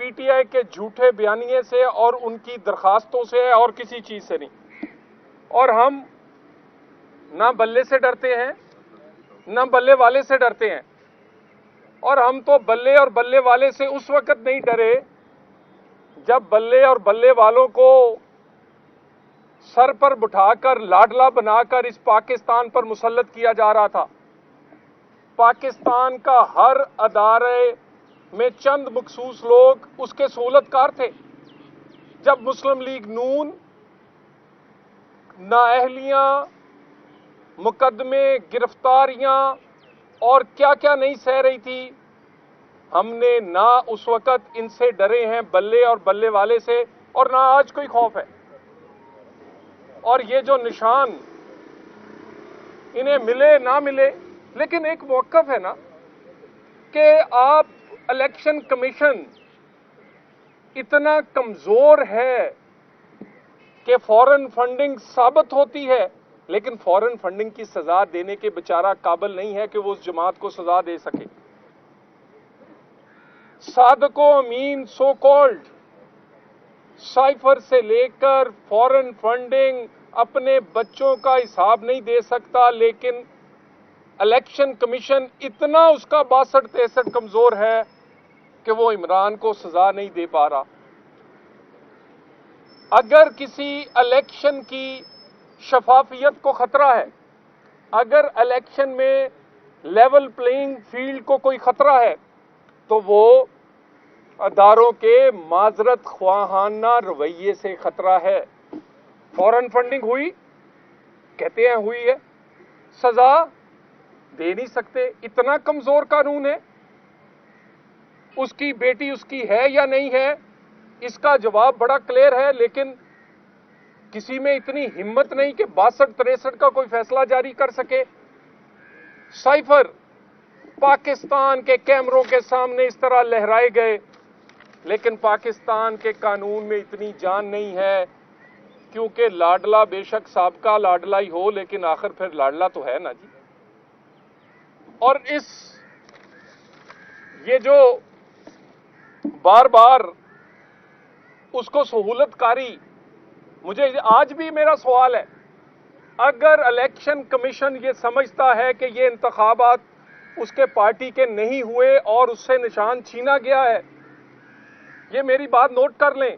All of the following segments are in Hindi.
पीटीआई के झूठे बयानिए से और उनकी दरखास्तों से है और किसी चीज से नहीं। और हम ना बल्ले से डरते हैं ना बल्ले वाले से डरते हैं। और हम तो बल्ले और बल्ले वाले से उस वक्त नहीं डरे जब बल्ले और बल्ले वालों को सर पर बिठाकर लाडला बनाकर इस पाकिस्तान पर मुसल्लत किया जा रहा था। पाकिस्तान का हर अदारे में चंद मखसूस लोग उसके सहूलतकार थे। जब मुस्लिम लीग नून नाअहलियां, मुकदमे, गिरफ्तारियां और क्या क्या नहीं सह रही थी, हमने ना उस वक्त इनसे डरे हैं बल्ले और बल्ले वाले से और ना आज कोई खौफ है। और ये जो निशान इन्हें मिले ना मिले, लेकिन एक मौक़िफ़ है ना कि आप इलेक्शन कमीशन इतना कमजोर है कि फॉरेन फंडिंग साबित होती है, लेकिन फॉरेन फंडिंग की सजा देने के बेचारा काबिल नहीं है कि वो उस जमात को सजा दे सके। सादको अमीन सो कॉल्ड साइफर से लेकर फॉरेन फंडिंग अपने बच्चों का हिसाब नहीं दे सकता, लेकिन इलेक्शन कमीशन इतना उसका 62-63 कमजोर है कि वो इमरान को सजा नहीं दे पा रहा। अगर किसी इलेक्शन की शफाफियत को खतरा है, अगर इलेक्शन में लेवल प्लेइंग फील्ड को कोई खतरा है, तो वो अदारों के माजरत ख्वाहाना रवैये से खतरा है। फॉरेन फंडिंग हुई, कहते हैं हुई है, सजा दे नहीं सकते, इतना कमजोर कानून है। उसकी बेटी उसकी है या नहीं है, इसका जवाब बड़ा क्लियर है, लेकिन किसी में इतनी हिम्मत नहीं कि 62-63 का कोई फैसला जारी कर सके। साइफर पाकिस्तान के कैमरों के सामने इस तरह लहराए गए, लेकिन पाकिस्तान के कानून में इतनी जान नहीं है, क्योंकि लाडला बेशक साबका लाडला ही हो, लेकिन आखिर फिर लाडला तो है ना जी। और ये जो बार बार उसको सहूलतकारी, मुझे आज भी मेरा सवाल है, अगर इलेक्शन कमीशन ये समझता है कि ये इंतखाबात उसके पार्टी के नहीं हुए और उससे निशान छीना गया है, ये मेरी बात नोट कर लें,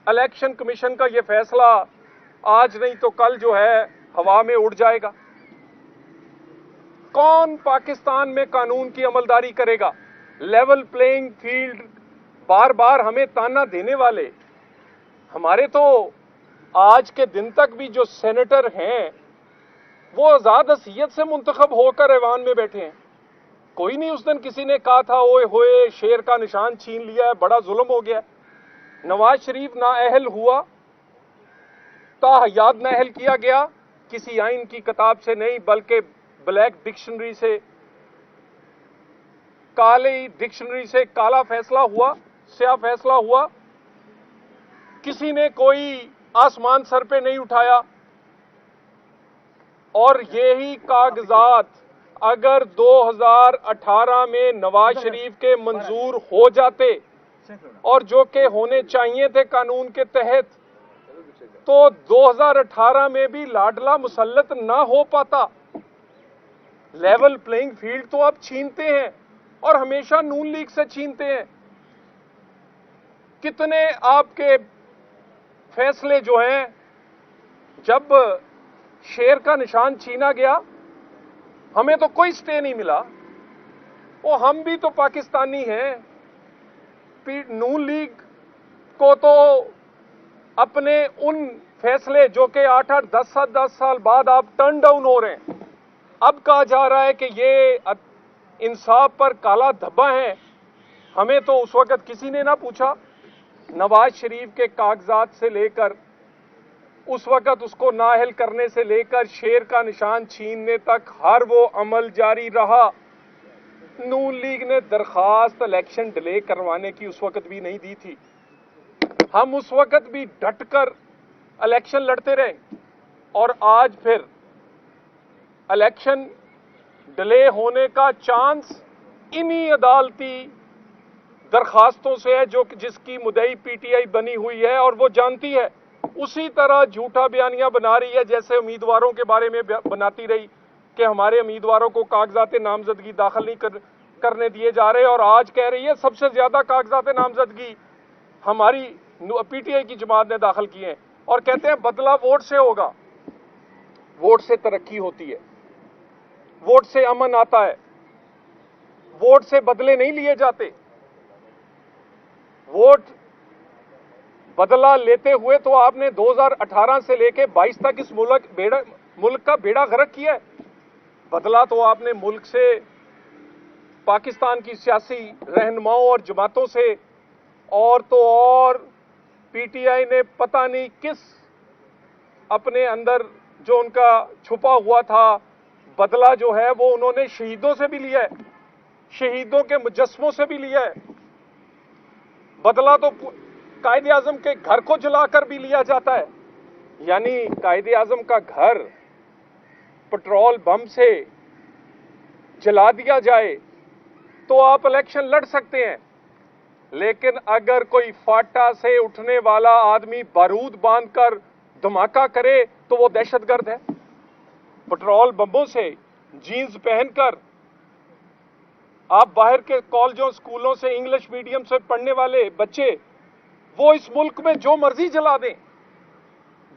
इलेक्शन कमीशन का ये फैसला आज नहीं तो कल जो है हवा में उड़ जाएगा। कौन पाकिस्तान में कानून की अमलदारी करेगा? लेवल प्लेइंग फील्ड बार बार हमें ताना देने वाले, हमारे तो आज के दिन तक भी जो सेनेटर हैं वो आजाद हसीयत से मुंतखब होकर ऐवान में बैठे हैं। कोई नहीं उस दिन किसी ने कहा था ओए होए शेर का निशान छीन लिया है, बड़ा जुल्म हो गया। नवाज शरीफ नाअहल हुआ, ताहयात नाअहल किया गया, किसी आइन की किताब से नहीं बल्कि ब्लैक डिक्शनरी से, काली डिक्शनरी से काला फैसला हुआ, स्याह फैसला हुआ। किसी ने कोई आसमान सर पे नहीं उठाया। और यही कागजात अगर 2018 में नवाज शरीफ के मंजूर हो जाते और जो के होने चाहिए थे कानून के तहत, तो 2018 में भी लाडला मुसल्लत ना हो पाता। लेवल प्लेइंग फील्ड तो आप छीनते हैं और हमेशा नून लीग से छीनते हैं। कितने आपके फैसले जो हैं, जब शेर का निशान छीना गया हमें तो कोई स्टे नहीं मिला। वो हम भी तो पाकिस्तानी हैं। नून लीग को तो अपने उन फैसले जो कि 8-8, 10 साल बाद आप टर्न डाउन हो रहे हैं, अब कहा जा रहा है कि ये इंसाफ पर काला धब्बा है। हमें तो उस वक्त किसी ने ना पूछा। नवाज शरीफ के कागजात से लेकर उस वक्त उसको नाअहल करने से लेकर शेर का निशान छीनने तक हर वो अमल जारी रहा। नून लीग ने दरखास्त इलेक्शन डिले करवाने की उस वक्त भी नहीं दी थी। हम उस वक्त भी डटकर इलेक्शन लड़ते रहे और आज फिर इलेक्शन डिले होने का चांस इन्हीं अदालती दरखास्तों से है जो जिसकी मुद्दई पीटीआई बनी हुई है और वो जानती है। उसी तरह झूठा बयानियां बना रही है जैसे उम्मीदवारों के बारे में बनाती रही कि हमारे उम्मीदवारों को कागजात नामजदगी दाखिल नहीं करने दिए जा रहे, और आज कह रही है सबसे ज्यादा कागजात नामजदगी हमारी पीटीआई की जमात ने दाखिल किए हैं, और कहते हैं बदला वोट से होगा। वोट से तरक्की होती है, वोट से अमन आता है, वोट से बदले नहीं लिए जाते। वोट बदला लेते हुए तो आपने 2018 से लेके 22 तक इस मुल्क का बेड़ा गर्क किया है। बदला तो आपने मुल्क से, पाकिस्तान की सियासी रहनुमाओं और जमातों से, और तो और पीटीआई ने पता नहीं किस अपने अंदर जो उनका छुपा हुआ था बदला जो है वो उन्होंने शहीदों से भी लिया है, शहीदों के मुजस्समों से भी लिया है। बदला तो कायदे आजम के घर को जलाकर भी लिया जाता है। यानी कायदे आजम का घर पेट्रोल बम से जला दिया जाए तो आप इलेक्शन लड़ सकते हैं, लेकिन अगर कोई फाटा से उठने वाला आदमी बारूद बांधकर धमाका करे तो वो दहशतगर्द है। पेट्रोल बमों से जीन्स पहनकर आप बाहर के कॉलेजों स्कूलों से इंग्लिश मीडियम से पढ़ने वाले बच्चे वो इस मुल्क में जो मर्जी जला दें,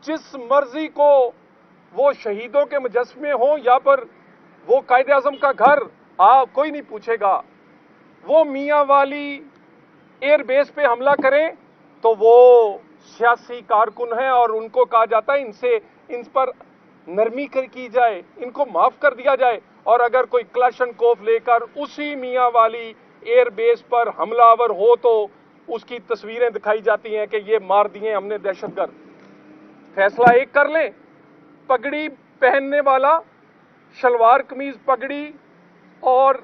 जिस मर्जी को, वो शहीदों के मुजस्समे हो या पर वो कायदे आजम का घर, कोई नहीं पूछेगा। वो मियां वाली एयरबेस पे हमला करें तो वो सियासी कारकुन हैं और उनको कहा जाता है इन पर नरमी की जाए, इनको माफ कर दिया जाए। और अगर कोई क्लाशनकोफ लेकर उसी मियां वाली एयरबेस पर हमलावर हो तो उसकी तस्वीरें दिखाई जाती हैं कि ये मार दिए हमने दहशतगर्द। फैसला एक कर लें, पगड़ी पहनने वाला, शलवार कमीज पगड़ी और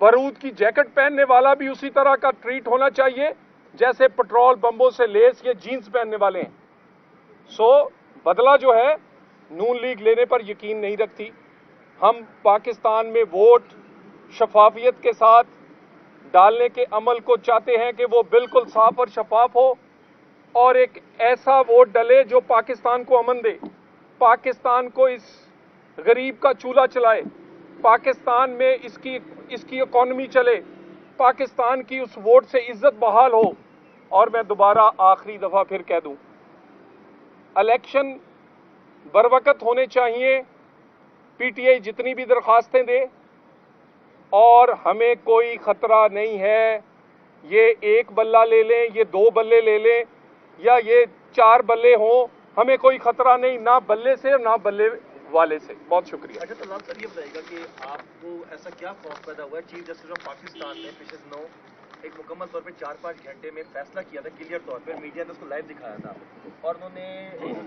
बारूद की जैकेट पहनने वाला भी उसी तरह का ट्रीट होना चाहिए जैसे पेट्रोल बम्बों से लेस ये जीन्स पहनने वाले हैं। बदला जो है नून लीग लेने पर यकीन नहीं रखती। हम पाकिस्तान में वोट शफाफियत के साथ डालने के अमल को चाहते हैं कि वो बिल्कुल साफ और शफाफ हो और एक ऐसा वोट डले जो पाकिस्तान को अमन दे, पाकिस्तान को इस गरीब का चूल्हा चलाए, पाकिस्तान में इसकी इकॉनमी चले, पाकिस्तान की उस वोट से इज्जत बहाल हो। और मैं दोबारा आखिरी दफा फिर कह दूं, इलेक्शन बरवकत होने चाहिए, पीटीआई जितनी भी दरखास्तें दे, और हमें कोई खतरा नहीं है ये एक बल्ला ले लें, ये 2 बल्ले ले लें या ये 4 बल्ले हों, हमें कोई खतरा नहीं, ना बल्ले से ना बल्ले वाले से। बहुत शुक्रिया। अच्छा तो सर ये बताइएगा कि आपको ऐसा क्या खौफ पैदा हुआ है? चीफ जस्टिस ऑफ पाकिस्तान ने पिछले दिनों एक मुकम्मल तौर पे 4-5 घंटे में फैसला किया था, क्लियर तौर पे मीडिया ने उसको लाइव दिखाया था, और उन्होंने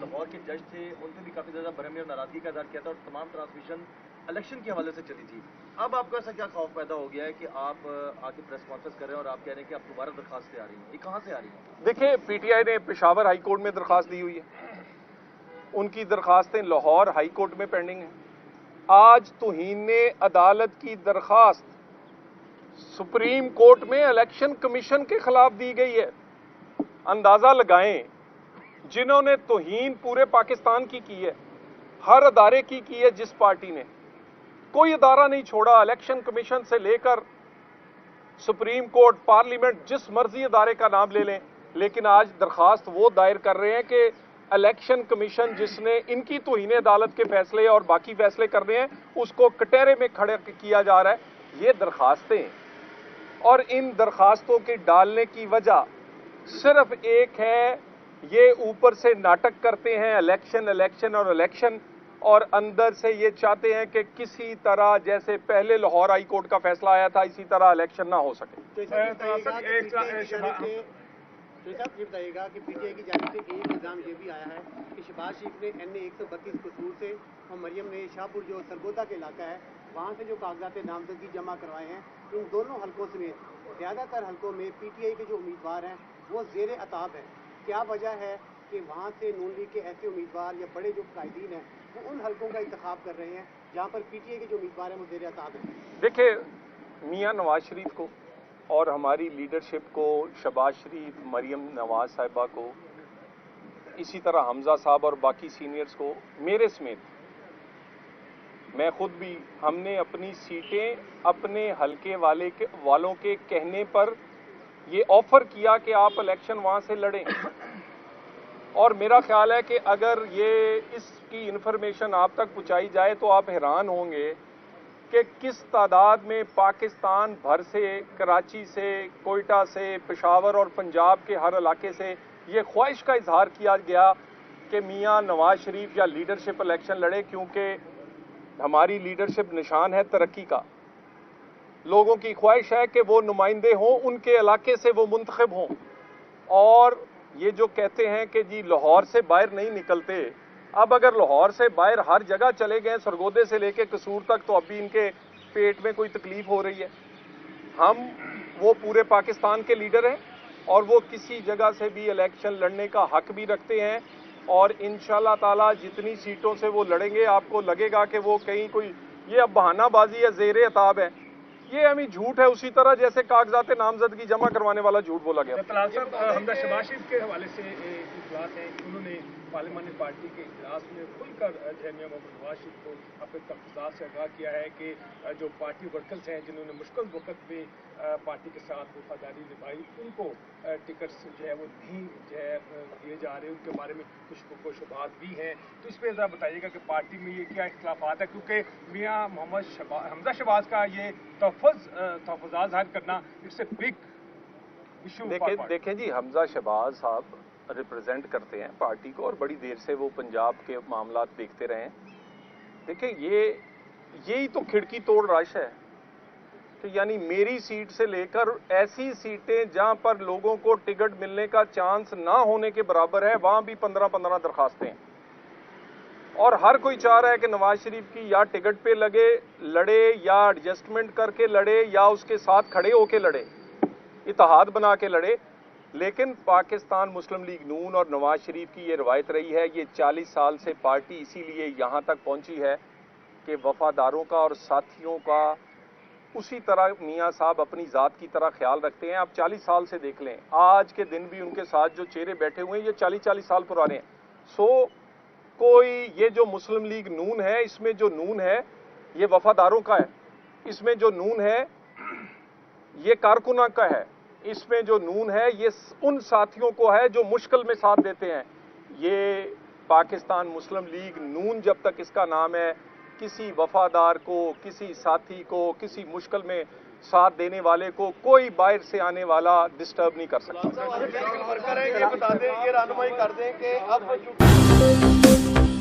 लाहौर के जज थे उन पर भी काफी ज्यादा बरहमी और नाराजगी का इजहार किया था, और तमाम ट्रांसमिशन इलेक्शन के हवाले से चली थी। अब आपको ऐसा क्या खौफ पैदा हो गया है कि आप आके प्रेस कॉन्फ्रेंस कर रहे हैं और आप कह रहे हैं कि अब दोबारा दरखास्तें आ रही हैं, ये कहाँ से आ रही हैं? देखिए, पीटीआई ने पेशावर हाई कोर्ट में दरखास्त दी हुई है, उनकी दरखास्तें लाहौर हाई कोर्ट में पेंडिंग है। आज तौहीन अदालत की दरखास्त सुप्रीम कोर्ट में इलेक्शन कमीशन के खिलाफ दी गई है। अंदाजा लगाएं, जिन्होंने तौहीन पूरे पाकिस्तान की है, हर अदारे की है, जिस पार्टी ने कोई अदारा नहीं छोड़ा, इलेक्शन कमीशन से लेकर सुप्रीम कोर्ट, पार्लियामेंट, जिस मर्जी अदारे का नाम ले लें, लेकिन आज दरखास्त वो दायर कर रहे हैं कि इलेक्शन कमीशन जिसने इनकी तौहीन अदालत के फैसले और बाकी फैसले कर रहे हैं उसको कटहरे में खड़े किया जा रहा है। ये दरखास्तें और इन दरखास्तों के डालने की वजह सिर्फ एक है, ये ऊपर से नाटक करते हैं इलेक्शन इलेक्शन और इलेक्शन, और अंदर से ये चाहते हैं कि किसी तरह जैसे पहले लाहौर हाई कोर्ट का फैसला आया था इसी तरह इलेक्शन ना हो सके। तो साहब ये बताइएगा कि पीटीआई की जानिब से एक इल्ज़ाम ये भी आया है कि शहबाज शरीफ ने NA 132 कसूर से और मरियम ने शाहपुर जो सरगोदा के इलाका है वहाँ से जो कागजात नामजदगी जमा करवाए हैं, इन दोनों हलकों समेत ज़्यादातर हलकों में पीटीआई के जो उम्मीदवार हैं वो ज़ेर अताब हैं। क्या वजह है कि वहाँ से नून लीग के ऐसे उम्मीदवार या बड़े जो कायदीन हैं वो उन हलकों का इंतखाब कर रहे हैं जहाँ पर पीटीआई के जो उम्मीदवार हैं वो ज़ेर अताब हैं? देखिए, मियाँ नवाज शरीफ को और हमारी लीडरशिप को, शहबाज शरीफ, मरियम नवाज साहिबा को, इसी तरह हमजा साहब और बाकी सीनियर्स को, मेरे समेत मैं खुद भी, हमने अपनी सीटें अपने हलके वालों के कहने पर ये ऑफर किया कि आप इलेक्शन वहां से लड़ें। और मेरा ख्याल है कि अगर ये इसकी इंफॉर्मेशन आप तक पहुंचाई जाए तो आप हैरान होंगे कि किस तादाद में पाकिस्तान भर से, कराची से, कोयटा से, पेशावर और पंजाब के हर इलाके से ये ख्वाहिश का इजहार किया गया कि मियां नवाज शरीफ या लीडरशिप इलेक्शन लड़े, क्योंकि हमारी लीडरशिप निशान है तरक्की का। लोगों की ख्वाहिश है कि वो नुमाइंदे हों, उनके इलाके से वो मुंतखब हों। और ये जो कहते हैं कि जी लाहौर से बाहर नहीं निकलते, अब अगर लाहौर से बाहर हर जगह चले गए, सरगोदे से लेके कसूर तक, तो अभी इनके पेट में कोई तकलीफ हो रही है। वो पूरे पाकिस्तान के लीडर हैं और वो किसी जगह से भी इलेक्शन लड़ने का हक भी रखते हैं। और इंशाल्लाह ताला जितनी सीटों से वो लड़ेंगे, आपको लगेगा कि वो कहीं कोई ये अब बहानाबाजी या ज़ेर अताब है, ये हमें झूठ है, उसी तरह जैसे कागजात नामजदगी जमा करवाने वाला झूठ बोला गया। तलाल साहब, हमजा शहबाज शरीफ के हवाले से इख्तलाफ है, उन्होंने पार्लियामानी पार्टी के इजलास में खुलकर मियां मोहम्मद नवाज शरीफ को अपने तहफ़्फ़ुज़ात से आगाह किया है कि जो पार्टी वर्कर्स हैं जिन्होंने मुश्किल वक्त में पार्टी के साथ वफादारी निभाई, उनको टिकट्स जो है वो नहीं जो है दिए जा रहे, उनके बारे में कुछ शुबात भी हैं। तो इस पर ज़रा बताइएगा कि पार्टी में ये क्या इख्तलाफात है, क्योंकि मियां मोहम्मद हमजा शहबाज का ये तहफ़्फ़ुज़ात ज़ाहिर करना इट्स ए बिग इशू। देखें जी, हमजा शहबाज साहब रिप्रेजेंट करते हैं पार्टी को और बड़ी देर से वो पंजाब के मामलात देखते रहे हैं। देखिए, यही तो खिड़की तोड़ रश है। तो यानी मेरी सीट से लेकर ऐसी सीटें जहां पर लोगों को टिकट मिलने का चांस ना होने के बराबर है, वहां भी 15-15 दरखास्तें हैं। और हर कोई चाह रहा है कि नवाज शरीफ की या टिकट पे लड़े या एडजस्टमेंट करके लड़े या उसके साथ खड़े होके लड़े, इत्तेहाद बना के लड़े। लेकिन पाकिस्तान मुस्लिम लीग नून और नवाज शरीफ की ये रवायत रही है, ये 40 साल से पार्टी इसीलिए यहाँ तक पहुंची है कि वफादारों का और साथियों का उसी तरह मियां साहब अपनी ज़ात की तरह ख्याल रखते हैं। आप 40 साल से देख लें, आज के दिन भी उनके साथ जो चेहरे बैठे हुए हैं ये 40-40 साल पुराने हैं। कोई ये जो मुस्लिम लीग नून है, इसमें जो नून है ये वफादारों का है, इसमें जो नून है ये कारकुना का है, इसमें जो नून है ये उन साथियों को है जो मुश्किल में साथ देते हैं। ये पाकिस्तान मुस्लिम लीग नून जब तक इसका नाम है, किसी वफादार को, किसी साथी को, किसी मुश्किल में साथ देने वाले को कोई बाहर से आने वाला डिस्टर्ब नहीं कर सकता। वर्कर है, ये बता दें, ये रहनुमाई कर दें कि अब